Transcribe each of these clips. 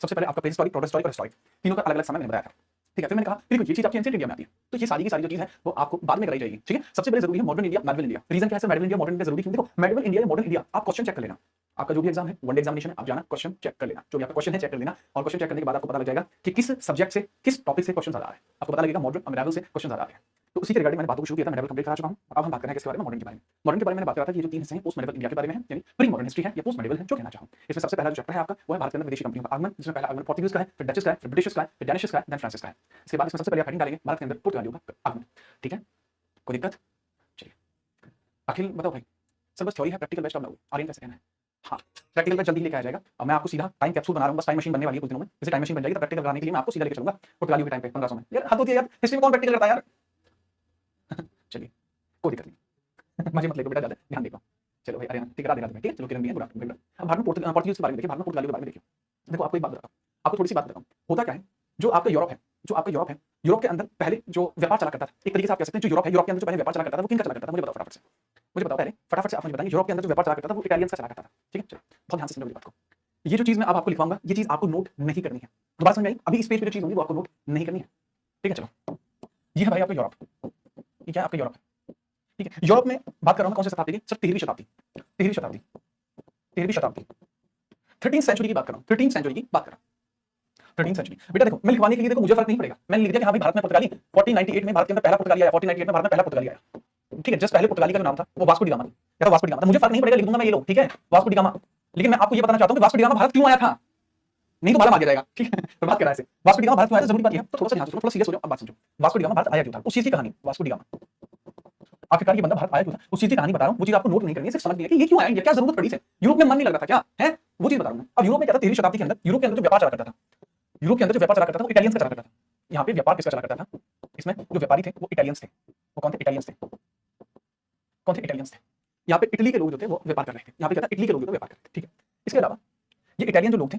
सबसे पहले आपका प्री-हिस्टोरिक, प्रोटोहिस्टोरिक और हिस्टोरिक तीनों का अलग-अलग समय मैंने बताया था। ठीक है, फिर मैंने कहा देखो ये चीज आपकी एंशिएंट इंडिया में आती है, तो ये सारी की सारी जो चीज है वो आपको बाद में कराई जाएगी। ठीक है, सबसे पहले जरूरी है modern India, medieval India. Reason क्या है sir medieval India modern India जरूरी क्यों? देखो मेडिवल इंडिया या मॉडर्न इंडिया आप क्वेश्चन चेक कर लेना, आपका जो भी एग्जाम है वनडे एग्जामिनेशन है, आप जाना क्वेश्चन चेक कर लेना, जो भी आपका क्वेश्चन है चेक कर लेना, और क्वेश्चन चेक करने के बाद आपको पता लग जाएगा कि किस सब्जेक्ट से किस टॉपिक से क्वेश्चन आ रहा है, आपको पता लगेगा मॉडर्न मेडिवल से क्वेश्चन आ रहे हैं। तो उसी के रिगार्डिंग मैंने बातों को शुरू किया था, मेडिवल कंप्लीट करा चुका हूं, अब हम बात कर रहे हैं किसके बारे में? मॉडर्न के बारे में। मॉडर्न के बारे में मैंने बात करा था कि ये जो तीन हिस्से हैं पोस्ट मेडिवल इंडिया के बारे में है, यानी प्री मॉडर्न हिस्ट्री है या पोस्ट मेडिवल है, जो कहना चाहूं। इसमें सबसे पहला जो चैप्टर है आपका वो है भारत के अंदर विदेशी कंपनियों का आगमन, जिसमें पहला आगमन पोर्तुगीज का है, फिर डचेस का है, फिर ब्रिटिश का है, फिर डैनिश का है, देन फ्रांसिस का है। इसके बाद इसमें सबसे पहले आप हेडिंग डालेंगे भारत के अंदर पुर्तगालियों का आगमन। ठीक है, कोई दिक्कत? चलिए अखिल बताओ भाई, सर बस थ्योरी है, प्रैक्टिकल बेस्ट अब ना आर्यन कैसे कहना है? हाँ, प्रैक्टिकल पे जल्दी लेके आ जाएगा। अब मैं आपको सीधा टाइम कैप्सूल बना रहा हूँ, बस टाइम मशीन बनने वाली है कुछ दिनों में, जैसे टाइम मशीन बन जाएगी तो प्रैक्टिकल कराने के लिए मैं आपको सीधा लेके चलूंगा पुर्तगालियों के टाइम पे 1500 में। यार हद होती है यार, हिस्ट्री में कौन प्रैक्टिकल करता है यार? चलिए कोई दिक्कत नहीं, मजे मत लेको बेटा, ज्यादा ध्यान देखो। चलो भाई अरे ठीक है, राधे राधे, ठीक है। चलो किरण भी है, गुड आफ्टरनून। अब भारत में पोर्तुगीज के बारे में देखिए, भारत में पुर्तगालियों के बारे में देखिए। देखो आपको एक बात बताता हूँ, आपको थोड़ी सी बात बताता हूँ। होता क्या है, जो आपका यूरोप है, जो आपका यूरोप है, यूरोप के अंदर पहले जो व्यापार चला करता था, एक तरीके से आप कह सकते हैं जो यूरोप है, यूरोप के अंदर जो पहले व्यापार चला करता था वो किनका चला करता था? मुझे बताओ फटाफट से, मुझे बताओ पहले फटाफट से, आप मुझे बताएंगे यूरोप के अंदर जो व्यापार चला करता था वो इटालियंस का चला करता था। ठीक है, चलो बहुत ध्यान से सुनो मेरी बात को। ये जो चीज मैं अब आपको लिखवाऊंगा, ये चीज आपको नोट नहीं करनी है। दोबारा समझ आई? अभी इस पेज पे जो चीज होगी वो आपको नोट नहीं करनी है। ठीक है, चलो ये है भाई आपका यूरोप, ये क्या है आपका यूरोप? ठीक है, यूरोप में बात कर रहा हूं मैं कौन से शताब्दी की? सर 13वीं शताब्दी, 13वीं शताब्दी, 13वीं शताब्दी, 13th सेंचुरी की बात कर रहा हूं, 13th सेंचुरी की बात कर रहा हूं, 13th सेंचुरी। बेटा देखो मैं लिखवाने के लिए देखो मुझे फर्क नहीं पड़ेगा, मैंने लिख दिया कि हाँ भाई भारत में पुर्तगाली 1498 में भारत के अंदर पहला पुर्तगाली आया, 1498 में भारत में पहला पुर्तगाली आया। ठीक है, जस्ट पहले पुर्तगाली का जो नाम था वो वास्को डी गामा था, या वास्को डी गामा था, मुझे फर्क नहीं पड़ेगा, लिख दूंगा मैं ये लो, ठीक है वास्को डी गामा। लेकिन मैं आपको ये बताना चाहता हूं कि वास्को डी गामा भारत क्यों आया था, नहीं तो मालूम आ जाएगा। ठीक है, तो बात कर रहा है वास्को डी गामा भारत क्यों आया, जरूरी बात है, तो थोड़ा सा ध्यान से सुनो, थोड़ा सीरियस हो जाओ, अब बात समझो। वास्को डी गामा भारत आया क्यों था, उस चीज की कहानी वास्को डी गामा, आखिरकार ये बंदा भारत आया क्यों था, उस चीज की कहानी बता रहा हूं। वो चीज आपको नोट नहीं करनी है, सिर्फ समझनी है कि ये क्यों आया, क्या जरूरत पड़ी से, यूरोप में मन नहीं लग रहा था क्या है, वो चीज बता रहा हूं। अब यूरोप में क्या था, 13वीं शताब्दी के अंदर यूरोप के अंदर जो व्यापार चला करता था, यूरोप के अंदर जो व्यापार चला करता था वो इटालियंस का चला करता था। यहाँ पे व्यापार किसका चला करता था, इसमें जो व्यापारी थे वो इटालियंस थे। वो कौन थे? इटालियंस थे। कौन थे? इटालियंस थे। यहाँ पे इटली के लोग जो थे वो व्यापार कर रहे थे, यहाँ पे क्या था, इटली के लोग जो थे व्यापार कर रहे थे। ठीक है, इसके अलावा ये इटालियन जो लोग थे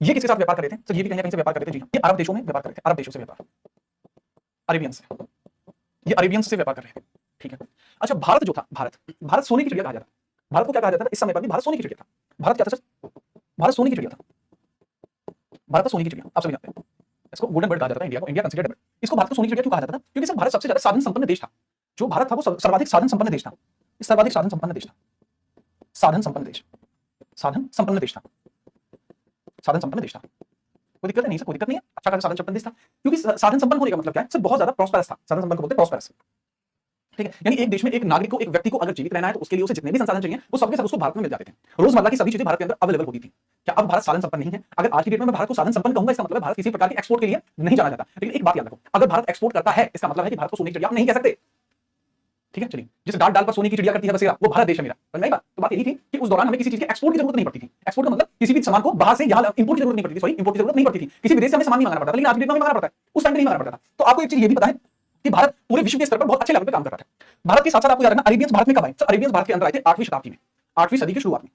ये किसके साथ व्यापार कर रहे थे? सर ये भी कहीं ना कहीं से व्यापार कर रहे थे। जी ये अरब देशों में व्यापार कर रहे थे, अरब देशों से व्यापार, अरेबियंस से, ये अरेबियंस से व्यापार कर रहे थे। ठीक है, अच्छा भारत जो था, भारत सोने की चिड़िया कहा जाता था। भारत को क्या कहा जाता था इस समय पर भी? भारत सोने की चिड़िया था। भारत क्या था सर? भारत सोने की चिड़िया था। भारत का सोने की चिड़िया, आप सभी जानते हैं इसको गोल्डन बर्ड कहा जाता था। इंडिया को, इंडिया कंसीडर्ड बर्ड। इसको भारत को सोने की चिड़िया क्यों कहा जाता था? क्योंकि सर भारत सबसे ज्यादा साधन संपन्न देश था। जो भारत था वो सर्वाधिक साधन संपन्न देश था, सर्वाधिक साधन संपन्न देश था, साधन संपन्न देश, साधन संपन्न देश था, साधन संपन्न देश था। कोई दिक्कत नहीं सर, कोई दिक्कत नहीं है, अच्छा खासा साधन संपन्न देश था। क्योंकि साधन संपन्न होने का मतलब क्या है सर? बहुत ज्यादा प्रॉस्पेरस था, साधन संपन्न को बोलते हैं प्रॉस्पेरस। ठीक है, यानी एक देश में एक नागरिक को, एक व्यक्ति को अगर जीवित रहना है तो उसके लिए उसे जितने भी संसाधन चाहिए वो सबके सब उसको भारत में मिल जाते थे। रोजमर्रा की सभी चीजें भारत के अंदर अवेलेबल होती थी। क्या अब भारत साधन संपन्न नहीं है? अगर आज की डेट में मैं भारत को साधन संपन्न कहूंगा इसका मतलब है भारत किसी प्रकार के एक्सपोर्ट के लिए नहीं जाना चाहता। लेकिन एक बात याद रखो, अगर भारत एक्सपोर्ट करता है इसका मतलब है कि भारत को सोने की चिड़िया आप नहीं कह सकते। ठीक है, चलिए जिस डाल पर सोने की चिड़िया करती है बसेरा वो भारत देश है मेरा, पर नहीं बात। तो बात यही थी कि उस दौरान हमें किसी चीज के एक्सपोर्ट की जरूरत नहीं पड़ती थी। एक्सपोर्ट का मतलब किसी भी सामान को बाहर से यहाँ इंपोर्ट की जरूरत नहीं पड़ती थी, सॉरी इंपोर्ट की जरूरत नहीं पड़ती थी, किसी विदेश से हमें सामान नहीं मंगाना पड़ता था। लेकिन आज की डेट में मंगाना पड़ता है, उस टाइम पे नहीं मंगाना पड़ता था। तो आपको एक चीज ये भी पता है कि भारत पूरे विश्व के स्तर पर बहुत अच्छे लेवल पे काम कर रहा था। भारत के साथ साथ आपको याद रखना अरेबियंस भारत में कब आए? सर अरेबियंस भारत के अंदर आए थे 8वीं शताब्दी में, 8वीं सदी की शुरुआत में,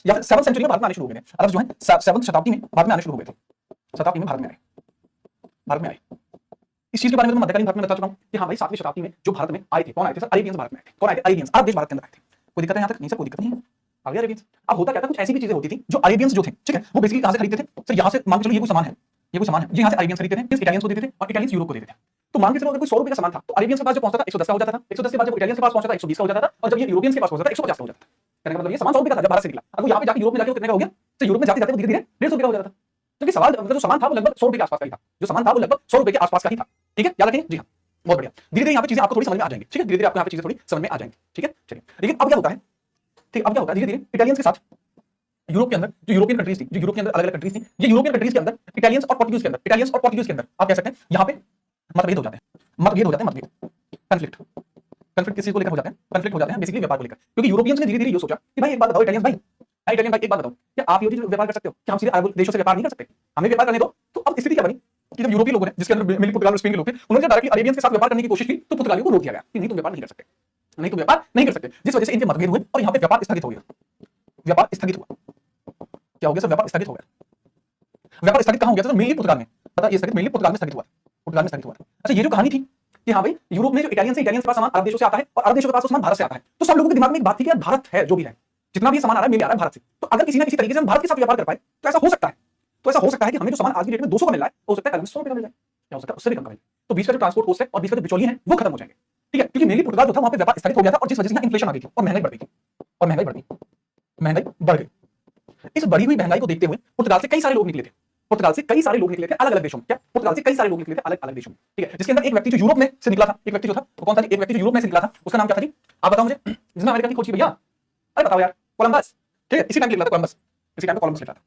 या फिर 7th सेंचुरी में भारत में आने शुरू हो गए थे। अरब जो है 7th शताब्दी में भारत में आने शुरू हो गए थे, शताब्दी में भारत में आए, भारत में आए। इस चीज के बारे में मैं मध्यकालीन भारत में बता चुका हूं कि हाँ भाई 7वीं शताब्दी में जो भारत में आए थे, कौन आए थे सर? अरेबियंस भारत में आए थे। कौन आए थे? अरेबियंस, अरब देश भारत के अंदर आए थे। कोई दिक्कत है यहां तक? नहीं सर कोई दिक्कत नहीं है, आ गया अरेबियंस। अब होता क्या था, कुछ ऐसी भी चीजें होती थी जो अरेबियंस जो थे, ठीक है, वो बेसिकली कहां से खरीदते थे सर? यहां से मान के चलो ये कोई सामान है, ये कोई सामान है, ये यहां से अरेबियंस खरीदते थे, फिर इटालियंस को देते थे और इटालियंस यूरोप को देते थे। तो मान के चलो अगर कोई 100 रुपए का सामान था तो अरेबियंस के पास जो पहुंचता था 110 का हो जाता था, 110 के बाद जब इटालियंस के पास पहुंचता था 120 का हो जाता था, और जब ये यूरोपियंस के पास पहुंचता था 150 का हो जाता था। कहने का मतलब ये सामान 100 रुपए का था जब भारत से निकला, अब वो यहां पे जाके यूरोप में जाके कितने का हो गया? तो यूरोप में जाते जाते धीरे-धीरे 150 रुपए का हो जाता था। क्योंकि सवाल मतलब जो सामान था वो लगभग 100 रुपए के आसपास का ही था, जो सामान था वो लगभग 100 रुपए के आसपास का ही था। ठीक है, याद रखेंगे जी हाँ, बहुत बढ़िया। धीरे-धीरे यहाँ पे चीजें आपको थोड़ी समझ में आ जाएंगी। ठीक है, धीरे-धीरे आपको यहाँ पे चीजें थोड़ी समझ में आ जाएंगी। ठीक है, चलिए। लेकिन अब क्या होता है, ठीक अब क्या होता है, धीरे-धीरे इटालियंस के साथ यूरोप के अंदर जो यूरोपियन कंट्रीज थी, जो यूरोप के अंदर अलग-अलग कंट्रीज थी, ये यूरोपियन कंट्रीज के अंदर इटालियंस और पोर्तुगीज के अंदर, इटालियंस और पोर्तुगीज के अंदर आप कह सकते हैं यहाँ पे मतभेद हो जाते हैं, मतभेद हो जाते हैं, मतभेद, कॉन्फ्लिक्ट, कॉन्फ्लिक्ट किसी को लेकर हो जाते हैं, कॉन्फ्लिक्ट हो जाते हैं बेसिकली व्यापार को लेकर। क्योंकि यूरोपियंस ने धीरे-धीरे ये सोचा कि भाई एक बात बताओ इटालियंस भाई, इटालियन भाई एक बात बताओ, क्या आप यूरोपीय व्यापार कर सकते हो? क्या हम सीधे अरब देशों से व्यापार नहीं कर सकते? हमें व्यापार करने दो। तो अब स्थिति क्या बनी कि जब यूरोपीय लोगों ने, जिसके अंदर मेनली पुर्तगाल और स्पेन के लोग थे, उन्होंने डायरेक्टली अरेबियंस के साथ व्यापार करने की कोशिश की तो पुर्तगालियों को रोक दिया गया कि नहीं तुम व्यापार नहीं कर सकते, नहीं तुम व्यापार नहीं कर सकते, जिस वजह से इनके मतभेद हुए और यहाँ पे व्यापार स्थगित हो गया। व्यापार स्थगित हुआ, क्या हो गया सर? व्यापार स्थगित हो गया। व्यापार स्थगित कहाँ हो गया सर? मेनली पुर्तगाल में। पता ये स्थगित मेनली पुर्तगाल में स्थगित हुआ, पुर्तगाल में स्थगित हुआ। अच्छा ये जो कहानी थी कि हाँ भाई यूरोप में जो इटालियन से, इटालियन के पास सामान अरब देशों से आता है और अरब देशों के पास सामान भारत से आता है, तो सब लोगों के दिमाग में एक बात थी कि यार भारत है जो भी है, जितना भी सामान आ रहा है मेरे आ रहा है भारत से, तो अगर किसी ना किसी तरीके से हम भारत के साथ व्यापार कर पाए तो ऐसा हो सकता है। तो ऐसा हो सकता है कि हमें जो सामान आज की डेट में 200 का मिल रहा है हो सकता है कल में 100 रुपए का मिल जाए, या हो सकता है उससे भी कम का मिल जाए। तो बीच का जो ट्रांसपोर्ट कॉस्ट है और बीच का जो बिचौलिए हैं वो खत्म हो जाएंगे, ठीक है, क्योंकि मेनली पुर्तगाल जो था वहां पे व्यापार स्थगित हो गया था और जिस वजह से यहाँ इन्फ्लेशन आ गई थी और महंगाई बढ़ गई थी और महंगाई बढ़ गई, महंगाई बढ़ गई। इस बढ़ी हुई महंगाई को देखते हुए पुर्तगाल से कई सारे लोग निकले थे, पुर्तगाल से कई सारे लोग निकले थे अलग अलग देशों में, क्या पुर्तगाल से कई सारे लोग निकले थे अलग अलग देशों में, ठीक है, जिसके अंदर एक व्यक्ति जो यूरोप में से निकला था, एक व्यक्ति जो था वो कौन था जी, एक व्यक्ति जो यूरोप में से निकला था उसका नाम क्या था जी, आप बताओ मुझे, जिसने अमेरिका की खोज की भैया, अरे बताओ यार, कोलंबस, ठीक है, इसी टाइम निकला था कोलंबस, इसी टाइम पे कोलंबस निकला था,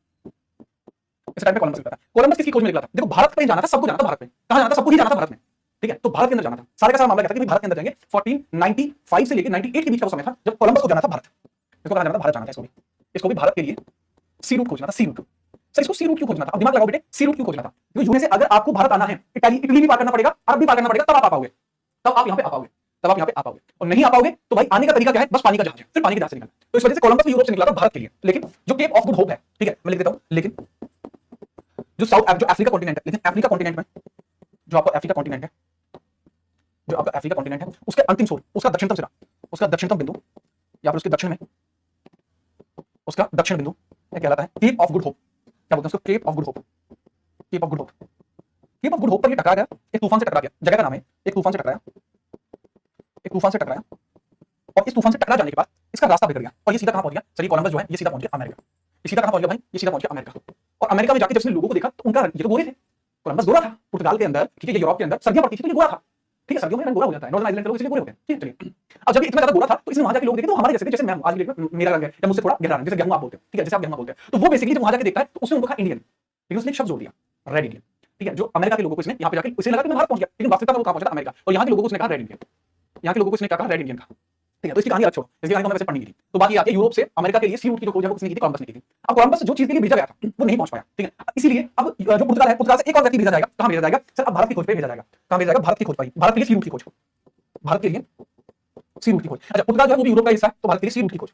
इस टाइम पे कोलंबस निकला था। कोलंबस किसकी खोज में निकला था, देखो भारत कहीं जाना था, सबको जाना था भारत में, कहां जाना था, सबको ही जाना था भारत में, ठीक है, तो भारत के अंदर जाना था, सारे का सारा मामला क्या था कि भारत के अंदर जाएंगे, 1495 से लेकर 98 के बीच का समय था जब कोलंबस को जाना था भारत, इसको कहां जाना था, भारत जाना था, इसको भी भारत के लिए सी रूट खोजना था, सी रूट, सर इसको सी रूट क्यों खोजना था, अब दिमाग लगाओ बेटे, सी रूट क्यों खोजना था, क्योंकि यूएस से अगर आपको भारत आना है, इटली भी पार करना पड़ेगा, अरब भी पार करना पड़ेगा, तब आप आ पाओगे, तब आप यहाँ पे आ पाओगे, तब आप यहाँ पे आ पाओगे, और नहीं आ पाओगे तो भाई आने का तरीका क्या है, बस पानी का जहाज है, फिर पानी के जहाज से निकलना। तो इस वजह से कोलंबस भी यूरोप से निकला था भारत के लिए, लेकिन जो केप ऑफ गुड होप है, ठीक है, मैं लिख देता हूं, लेकिन जो अफ्रीका कॉन्टिनेंट है, लेकिन अफ्रीका कॉन्टिनेंट में जो आपका अफ्रीका कॉन्टिनेंट है, जो आपका अफ्रीका कॉन्टिनेंट है उसके अंतिम छोर, उसका दक्षिणतम सिरा, उसका दक्षिणतम बिंदु या फिर उसके दक्षिण में उसका दक्षिण बिंदु क्या कहलाता है, केप ऑफ गुड होप, क्या बोलते हैं उसको, Cape of Good Hope, Cape of Good Hope, Cape of Good Hope पर ये टकरा गया, एक तूफान से टकरा गया, जगह का नाम है, एक तूफान से टकराया, एक तूफान से टकराया, और इस तूफान से टकरा जाने के बाद इसका रास्ता बिगड़ गया और ये सीधा कहां पहुंच गया, सर ये कोलंबस जो है ये सीधा पहुंच गया अमेरिका, ये सीधा कहां पहुंच गया भाई, ये सीधा पहुंच गया अमेरिका, और अमेरिका में जाके जब इसने लोगों को देखा तो उनका ये तो गोरे थे, कोलंबस गोरा था, पुर्तगाल के अंदर, ठीक है, यूरोप के अंदर सर्दियां पड़ती थी तो ये गोरा था, ठीक है, सर्दियों में रंग गोरा हो जाता है, नॉर्दर्न आइलैंड के लोग इसलिए गोरे होते हैं, ठीक है, चलिए, अब जब ये इतना ज्यादा गोरा था तो इसने वहां जाके लोग देखे तो हमारे जैसे थे, जैसे मैं आज की डेट में मेरा रंग है या मुझसे थोड़ा गहरा रंग, जैसे गेहूं आप बोलते हैं, ठीक है, जैसे आप गेहूं बोलते हैं, तो वो बेसिकली जब वहां जाके देखता है तो उसने उनको कहा इंडियन, लेकिन उसने एक शब्द जोड़ दिया, रेड इंडियन, ठीक है, जो अमेरिका के लोगों को इसने यहाँ पे जाके उसे लगा कि मैं भारत पहुंच गया, लेकिन वास्तविकता में वो कहां पहुंचा था, अमेरिका, और यहाँ के लोगों को उसने कहा रेड इंडियन, यहाँ के लोगों को इसने कहा रेड इंडियन का, ठीक है, तो इसकी कहानी अलग छोड़ो, इसकी कहानी तो वैसे पढ़नी थी, तो बाकी आती है यूरोप से अमेरिका के लिए सी रूट की जो खोज है वो किसने की थी, कोलंबस ने की थी। अब कोलंबस जो चीज के लिए भेजा गया था वो नहीं पहुंच पाया, ठीक है, इसीलिए अब जो पुर्तगाल है, पुर्तगाल से एक और व्यक्ति भेजा जाएगा, कहां भेजा जाएगा सर, अब भारत की खोज पे भेजा जाएगा, कहां भेजा जाएगा, भारत की खोज पर, भारत के लिए सी रूट की खोज, भारत के लिए सी रूट की खोज, अच्छा पुर्तगाल जो है वो भी यूरोप का हिस्सा है, तो भारत के लिए सी रूट की खोज,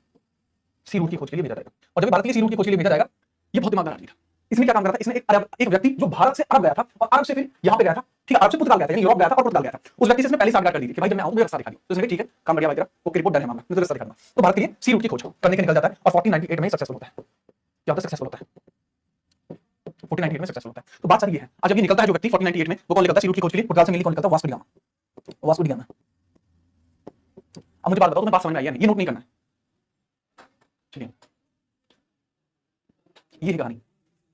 सी रूट की खोज के लिए भेजा जाएगा, और जब भारत के लिए सी रूट की खोज के लिए भेजा जाएगा, ये बहुत दिमागदार आदमी था, इसने क्या काम करा था, इसने एक व्यक्ति जो भारत से अरब गया था और अरब से फिर यहाँ पे गया था, ठीक है, अरब से पुर्तगाल गया था, यानी यूरोप गया था और पुर्तगाल गया था, उस व्यक्ति से इसने पहले साझा कर दी थी कि भाई जब मैं आऊं मुझे रास्ता दिखा दियो, तो उसने कहा ठीक है काम बढ़िया भाई तेरा, ओके रिपोर्ट डन है मामला, मुझे रास्ता दिखा दूंगा, तो भारत के लिए सी रूट की खोज करने के निकल जाता है और 1498 में सक्सेसफुल होता है, क्या होता है, सक्सेसफुल होता है, 1498 में सक्सेसफुल होता है। तो बात सारी ये है, आज जब ये निकलता है जो व्यक्ति 1498 में, वो कौन निकलता है सी रूट की खोज के लिए, पुर्तगाल से मिली कौन निकलता है, Vasco da gamma, Vasco da gamma. अब मुझे बात बताओ तुम्हें बात समझ में आई है नहीं, ये नोट नहीं करना है, चलिए ये कहानी,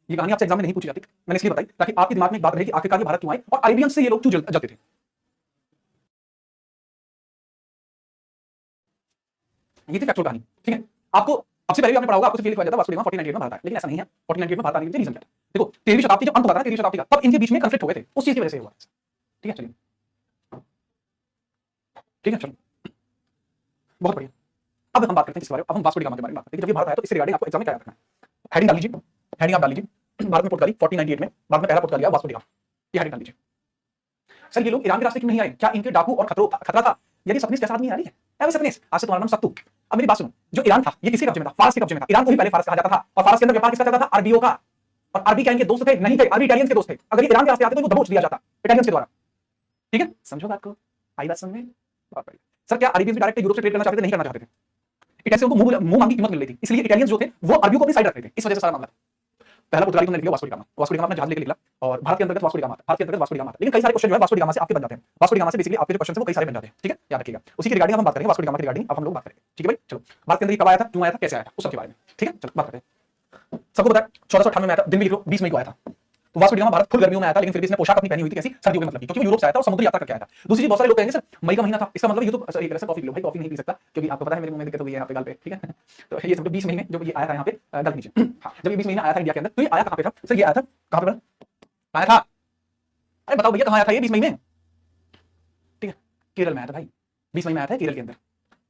ये कहानी आपसे एग्जाम में नहीं पूछी जाती, मैंने इसलिए बताई ताकि आपके दिमाग में एक बात रहे कि आखिरकार ये भारत क्यों आए और अरेबियन से ये लोग क्यों जलते थे। ये थी फैक्चुअल कहानी, ठीक है, आपको आपसे पहले भी आपने पढ़ा होगा, आपको सिर्फ ये लिखा जाता है वास्को डी गामा 1498 में भारत आया, लेकिन ऐसा नहीं है, 1498 में भारत आने के रीजन क्या था, देखो 13वीं शताब्दी जब अंत हुआ था, 13वीं शताब्दी का, तब इनके बीच में कॉन्फ्लिक्ट हो गए थे, उस चीज की वजह से हुआ, ठीक है, चलिए ठीक है, चलो बहुत बढ़िया। अब हम बात करते हैं किस बारे में, अब हम वास्को डी गामा के बारे में बात करते हैं, जब ये भारत आया तो इससे रिगार्डिंग आपको एग्जाम में क्या याद रखना है, हेडिंग डाल लीजिए, हेडिंग आप डाल लीजिए, भारत में पुर्तगाली 1498 में, भारत में पहला पुर्तगाली आया वास्को डी गामा, ये हेडिंग डाल लीजिए। सर ये लोग ईरान के रास्ते क्यों नहीं आए, क्या इनके डाकू और खतरा था, यदि सपनेस कैसा आदमी आ रही है, ऐसे सपनेस, आज से तुम्हारा नाम सत्तू। अब मेरी बात सुनो, जो ईरान था ये किसी कब्जे में था, फारस के कब्जे में था, ईरान को ही पहले फारस कहा जाता था, और फारस के अंदर व्यापार किसका चलता था, अरबियों का, और अरबी क्या इनके दोस्त थे, नहीं थे, अरबी इटालियंस के दोस्त थे, अगर ये ईरान के रास्ते आते तो इनको दबोच दिया जाता इटालियंस के द्वारा, ठीक है, समझो बात को, आई बात समझ में। सर क्या अरेबियंस भी डायरेक्ट यूरोप से ट्रेड करना चाहते थे, नहीं करना चाहते थे, इटालियंस उनको मुंह मांगी कीमत मिल रही थी, इसलिए इटालियंस जो थे वो अरबियों को अपनी साइड रख रहे थे, इस वजह से सारा मामला। पहला पुर्तगाली तुमने लिख लिया Vasco da gamma, Vasco da gamma अपना जहाज लेके निकला और भारत के अंतर्गत वास्को डी गामा, भारत के अंतर्गत वास्को डी गामा, लेकिन कई सारे क्वेश्चन जो है वास्को डी गामा से आपके बन जाते हैं, वास्को डी गामा से बेसिकली आपके जो क्वेश्चन है वो कई सारे बन जाते हैं, ठीक है, याद रखिएगा, उसी के रिगार्डिंग हम बात करेंगे, वास्को डी गामा के रिगार्डिंग अब हम लोग बात करेंगे, ठीक है भाई, चलो भारत के अंदर कब आया था, क्यों आया था, कैसे आया था, उस सब के बारे में, ठीक है, चलो बात करते हैं। सबको पता है 1498 में आया था, दिन में 20 मई को आया था, तो Vasco da gamma Bharat full गर्मियों में आया था, लेकिन फिर भी इसने पोशाक अपनी पहनी हुई थी कैसी, सर्दियों में, मतलब क्योंकि वो यूरोप से आया था और समुद्री यात्रा करके आया था। दूसरी चीज बहुत सारे लोग कहेंगे सर मई का महीना था, इसका मतलब ये तो एक तरह से कॉफी पी लो भाई, कॉफी नहीं पी सकता क्योंकि आपको पता है मेरे मुंह में दिक्कत हुई है यहाँ पे गाल पे, ठीक है, तो ये सब 20 महीने जब ये आया था यहाँ पे गाल के नीचे, हाँ जब ये 20 महीना आया था इंडिया के अंदर, तो ये आया कहाँ पे था सर, ये आया था कहाँ पे आया था, अरे बताओ भैया कहाँ आया था ये 20 मई में, ठीक है, केरल में आया था भाई, 20 मई में आया था केरल के अंदर,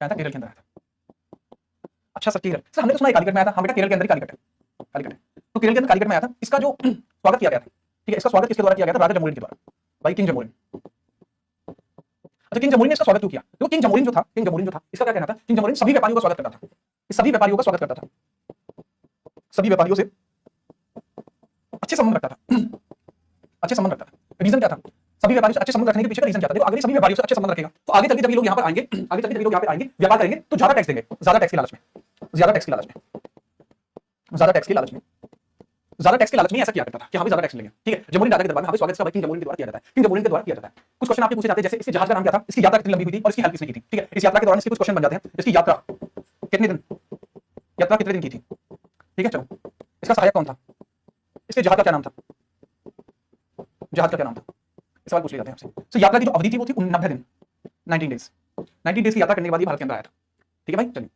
आया था केरल के अंदर आया था। अच्छा सर केरल, सर हमने तो सुना है कालीकट में आया था, हाँ बेटा केरल के अंदर ही कालीकट है, कालीकट है, तो केरल के अंदर कालीकट में आया था, इसका जो स्वागत किया गया था, ठीक है, इसका स्वागत किसके द्वारा किया गया था, राजा जमोरिन के द्वारा, भाई किंग जमोरिन। अच्छा किंग जमोरिन ने इसका स्वागत क्यों किया, तो किंग जमोरिन जो था, किंग जमोरिन जो था इसका क्या कहना था, किंग जमोरिन सभी व्यापारियों का स्वागत करता था, सभी व्यापारियों का स्वागत करता था, सभी व्यापारियों से अच्छे संबंध रखता था, अच्छे संबंध रखता था, रीजन क्या था, सभी व्यापारियों से अच्छे संबंध रखने के पीछे का रीजन क्या था, देखो अगर सभी व्यापारियों से अच्छे संबंध रखेगा तो आगे चल के जब ये लोग यहाँ पर आएंगे, आगे चल के जब ये लोग यहाँ पे आएंगे व्यापार करेंगे तो ज्यादा टैक्स देंगे, ज्यादा टैक्स के लालच में, ज्यादा टैक्स के लालच में, ज्यादा टैक्स के लालच में, ज्यादा टैक्स के लालच में ऐसा किया करता था कि हाँ भी ज्यादा टैक्स लेंगे, ठीक है। जमोरिन राजा के दरबार में हाँ भी स्वागत किंग जमोरिन के द्वारा किया जाता है, किंग जमोरिन के द्वारा किया जाता है। कुछ क्वेश्चन आपके पूछे जाते हैं, जैसे इसके जहाज का नाम क्या था, इसकी यात्रा कितनी लंबी हुई थी और इसकी हेल्प किसने की थी, ठीक है। इस यात्रा के दौरान इसके कुछ क्वेश्चन बन जाते हैं, इसकी यात्रा कितने दिन, यात्रा कितने दिन की थी, ठीक है। चलो, इसका सहायक कौन था, इसके जहाज का क्या नाम था, जहाज का क्या नाम था, इस सवाल पूछ लिए जाते हैं आपसे। तो यात्रा की जो अवधि थी वो थी 90 दिन, 19 डेज। 19 डेज की यात्रा करने के बाद ये भारत के अंदर आया था, ठीक है भाई। चलिए,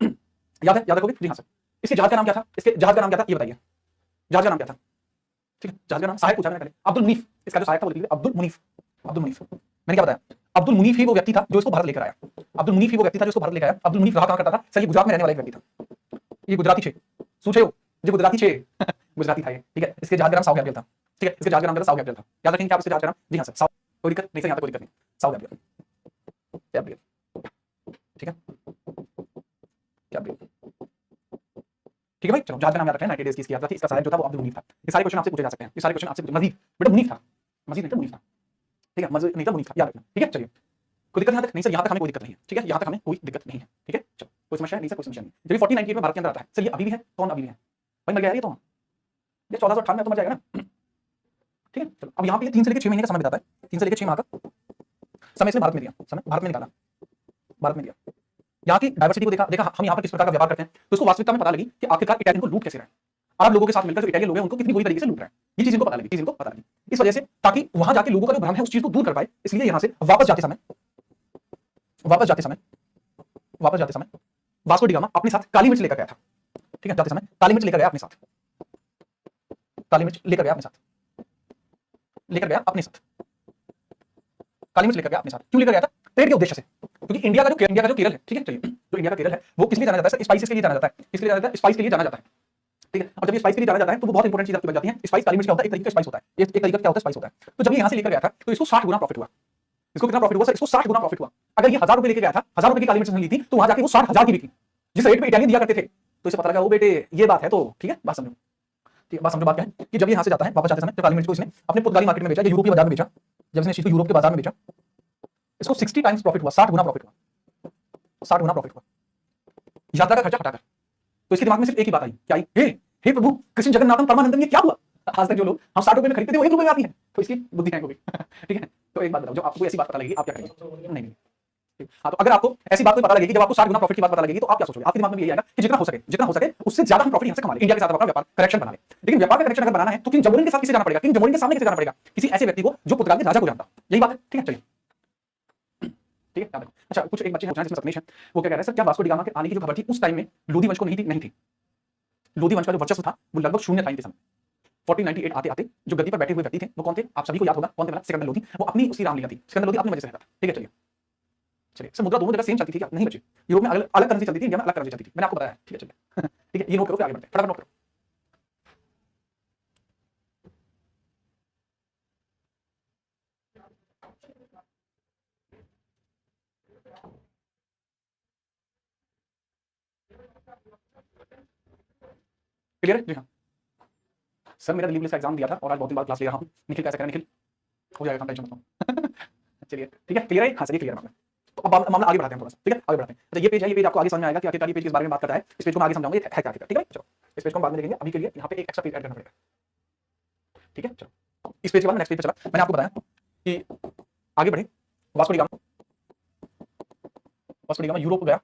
याद है, याद रखोगे जी हाँ सर। इसके जहाज का नाम क्या था, इसके जहाज का नाम क्या था ये बताइए, जहाज का नाम क्या था, ठीक है। जहाज का नाम सहायक पूछा मैंने पहले, अब्दुल मुनीफ। इसका जो सहायक था वो लिख लीजिए, अब्दुल मुनीफ। अब्दुल मुनीफ मैंने क्या बताया, अब्दुल मुनीफ ही वो व्यक्ति था जो इसको भारत लेकर आया। अब्दुल मुनीफ ही वो व्यक्ति था जो इसको भारत लेकर आया। अब्दुल मुनीफ रहा कहां करता था सर, ये गुजरात में रहने वाला एक व्यक्ति था, ये गुजराती छे सूचे हो, ये गुजराती छे गुजराती था ये, ठीक है। इसके जहाज का नाम साउथ गैब्रियल था, ठीक है। इसके जहाज का नाम साउथ गैब्रियल था, याद रखेंगे क्या आप इसके जहाज का नाम, जी हाँ सर साउथ, कोई दिक्कत नहीं सर, यहाँ पे कोई दिक्कत नहीं, साउथ गैब्रियल, गैब्रियल, ठीक है, गैब्रियल, ठीक है भाई। चलो, जहाज का नाम याद रखना है, 90 डेज की इसकी यात्रा थी, इसका सहायक जो था वो अब्दुल मुनीफ था। ये सारे क्वेश्चन आपसे पूछे जा सकते हैं, ये सारे क्वेश्चन आपसे मजीद बेटा मुनीफ था, मजीद नहीं था मुनीफ था, ठीक है, मजीद नहीं था मुनीफ था, याद रखना, ठीक है। चलिए, कोई दिक्कत यहाँ तक नहीं सर, यहाँ तक हमें कोई दिक्कत नहीं है, ठीक है, यहाँ तक हमें कोई दिक्कत नहीं है, ठीक है। चलो, कोई समस्या नहीं सर, कोई समस्या नहीं। जब 1498 में भारत के अंदर आता है सर, ये अभी भी है, कौन अभी भी है भाई, मर गया ये तो, ये 1458 में तो मर जाएगा ना, ठीक है। चलो, अब यहाँ पे 3 से लेकर 6 महीने का समय बिताता है, 3 से लेकर 6 माह का समय इसने भारत में दिया, समय भारत में निकाला, भारत में दिया। यहाँ की डाइवर्सिटी को देखा हम यहाँ पर किस प्रकार का व्यापार करते हैं, तो उसको वास्तविकता में पता लगी कि आखिरकार इटालियन को लूट कैसे रहे हैं, अरब लोगों के साथ मिलकर जो इटालियन लोग हैं उनको कितनी बुरी तरीके से लूट रहे हैं, ये चीज इनको पता लगी, चीज इनको पता लगी। इस वजह से ताकि वहां जाके लोगों का जो भ्रम है उस चीज को दूर कर पाए, इसलिए यहाँ से वापस जाते समय वास्को डी गामा अपने साथ काली मिर्च लेकर गया था, ठीक है। जाते समय काली मिर्च लेकर गया अपने साथ, काली मिर्च लेकर गया अपने साथ, लेकर गया अपने साथ, काली मिर्च लेकर गया अपने साथ। क्यों लेकर गया था, ट्रेड के उद्देश्य से, क्योंकि इंडिया का जो केरल है, ठीक है। चलिए, जो इंडिया का केरल है वो किस लिए जाना जाता है, स्पाइसेस के लिए जाना जाता है, किसके लिए जाना जाता है, स्पाइस के लिए जाना जाता है, ठीक है। और जब ये स्पाइस के लिए जाना जाता है तो वो बहुत इंपॉर्टेंट चीज आपकी बन जाती है। स्पाइस काली मिर्च क्या होता है, एक तरीके का स्पाइस होता है, एक तरीका क्या होता है, स्पाइस होता है। तो जब ये यहाँ से लेकर गया था तो इसको 60 गुना प्रॉफिट हुआ, इसको कितना प्रॉफिट हुआ सर, इसको 60 गुना प्रॉफिट हुआ। अगर ये 1000 रुपए लेके गया था, 1000 रुपए की काली मिर्च ली थी, तो वहां जाके वो 60,000 की बिकी, जिस रेट पे इटालियन दिया करते थे। तो इसे पता लगा वो बेटे ये बात है, तो ठीक है, बात समझो, ठीक है, बात समझो। बात क्या है कि जब ये यहाँ से जाता है वापस जाते समय, तो काली मिर्च को इसने अपने पुर्तगाली मार्केट में बेचा, या यूरोपीय बाजार में बेचा। जब इसने इसको यूरोप के बाजार में बेचा, इसको 60 टाइम्स प्रॉफिट हुआ, 60 गुना प्रॉफिट हुआ, 60 गुना प्रॉफिट हुआ, यात्रा का खर्चा हटाकर। तो इसके दिमाग में सिर्फ एक ही बात आई, क्या आई, हे प्रभु कृष्ण जगन्नाथम परमानंदम, ये क्या हुआ, आज तक जो लोग हम 60 रुपए में खरीदते थे वो 1 रुपए में आती है, तो इसकी बुद्धि है को भी ठीक है। तो एक बात बताओ, जब आपको ऐसी बात पता लगेगी आप क्या करेंगे, नहीं। हाँ, तो अगर आपको ऐसी बात कोई पता लगेगी, जब आपको 60 गुना प्रॉफिट की बात पता लगेगी, तो आप क्या सोचोगे, आपके दिमाग में ये आएगा कि जितना हो सके उससे ज्यादा हम प्रॉफिट यहाँ से कमा ले, इंडिया के साथ अपना व्यापार कनेक्शन बना ले। लेकिन व्यापार का कनेक्शन अगर बनाना है तो किंग जमोरिन के साथ किसे जाना पड़ेगा, किंग जमोरिन के सामने किसे जाना पड़ेगा, किसी ऐसे व्यक्ति को जो पुर्तगाल के राजा को जानता, यही बात है, ठीक है। चलिए, ठीक है, अच्छा, कुछ एक बच्चे हैं जिसमें सपनेश है, वो क्या कह रहे हैं सर, क्या वास्को डी गामा के आने की जो खबर थी उस टाइम में लोधी वंश को नहीं थी, लोधी वंश का जो वर्चस्व था वो लगभग शून्य था इनके समय। 1498 आते आते जो गद्दी पर बैठे हुए व्यक्ति थे वो कौन थे, आप सभी को याद होगा, कौन थे, सिकंदर लोधी। वो अपनी उसकी रामलीला थी, सिकंदर लोधी अपनी वजह से रहता था, ठीक है। चलिए, सर मुद्रा दोनों जगह सेम चलती थी क्या, नहीं बच्चे, यूरोप में अलग करेंसी चलती थी, इंडिया में अलग करेंसी चलती थी, मैंने आपको बताया, ठीक है। चलिए ठीक है, ये नोट करो, फिर आगे बढ़ते हैं, फटाफट नोट करो। क्लियर है जी हाँ सर, मेरा दिल्ली पुलिस का एग्जाम दिया था और आज बहुत दिन बाद क्लास ले रहा हूँ। निखिल कैसे करें, निखिल हो जाएगा, टेंशन मत लो चलिए ठीक है, क्लियर है, हाँ सर ये क्लियर है मामला। तो अब मामला आगे बढ़ाते हैं थोड़ा सा, ठीक है, आगे बढ़ाते हैं। अच्छा, ये पेज है, ये पेज आपको आगे समझ में आएगा कि आखिरकार ये पेज किस बारे में बात करता है। इस पेज को मैं आगे समझाऊंगा ये है क्या आखिरकार, ठीक है। चलो, इस पेज को हम बाद में देखेंगे, अभी के लिए यहाँ पे एक एक्स्ट्रा पेज ऐड करना पड़ेगा, ठीक है। चलो, इस पेज के बाद नेक्स्ट पेज पे चला, मैंने आपको बताया कि आगे बढ़े, वास्को डी गामा यूरोप गया,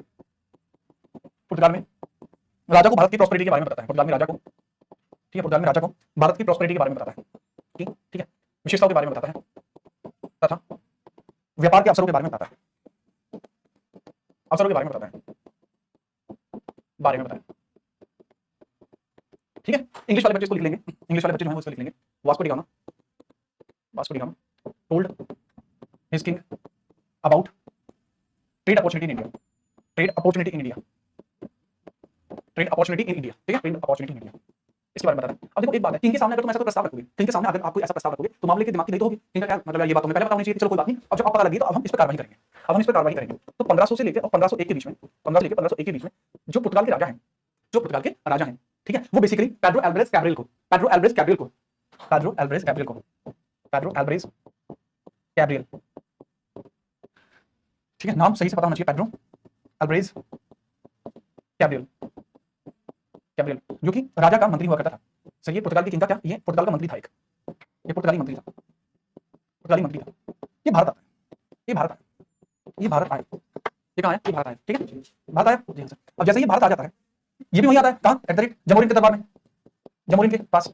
पुर्तगाल में राजा को भारत की प्रॉस्पेरिटी के बारे में बताता है, पुर्तगाल में राजा को, ठीक है, पुर्तगाल में राजा को भारत की प्रॉस्पेरिटी के बारे में बताता है, ठीक है, विशेषताओं के बारे में बताता है तथा व्यापार के अवसरों के बारे में बताता है, अवसरों के बारे में बताता है, ठीक है। इंग्लिश वाले बच्चे इसको लिख लेंगे, इंग्लिश वाले बच्चे जो है उसको लिख लेंगे, Vasco da gamma told his king about trade opportunity in India, trade opportunity in India, trade opportunity in India, ठीक है, ट्रेड अपॉर्चुनिटी इन इंडिया, इसके बारे में बताना है। अब देखो एक बात है, किंग के सामने अगर तुम ऐसा कोई प्रस्ताव रखोगे, किंग के सामने अगर आपको ऐसा प्रस्ताव रखोगे तो मामले की दिमाग की नहीं तो होगी, किंग का क्या मतलब, ये बात तुम्हें पहले पता होनी चाहिए, चलो कोई बात नहीं, अब जब आप पता लगी तो अब हम इस पर कार्रवाई करेंगे, अब हम इस पर कार्रवाई करेंगे। तो 1500 से लेकर और 1501 के बीच में, 1500 से लेकर 1501 के बीच में जो पुर्तगाल के राजा हैं, ठीक है, वो बेसिकली पेड्रो एल्वारेज कैब्रियल ठीक है, नाम सही से पता होना चाहिए, पेड्रो एल्वारेज कैब्रियल, जो कि राजा का मंत्री हुआ करता था, सर ये पुर्तगाल की किंग का क्या, ये पुर्तगाल का मंत्री था एक, ये पुर्तगाली मंत्री था, पुर्तगाली मंत्री था, ये भारत आता है, ये भारत आया, ये भारत आया, ये कहाँ है, ये भारत आया, ठीक है, भारत आया जी सर। अब जैसे ये भारत आ जाता है, ये भी वहीं आता है, कहाँ, एट द रेट जमोरिन के दरबार में, जमोरिन के पास,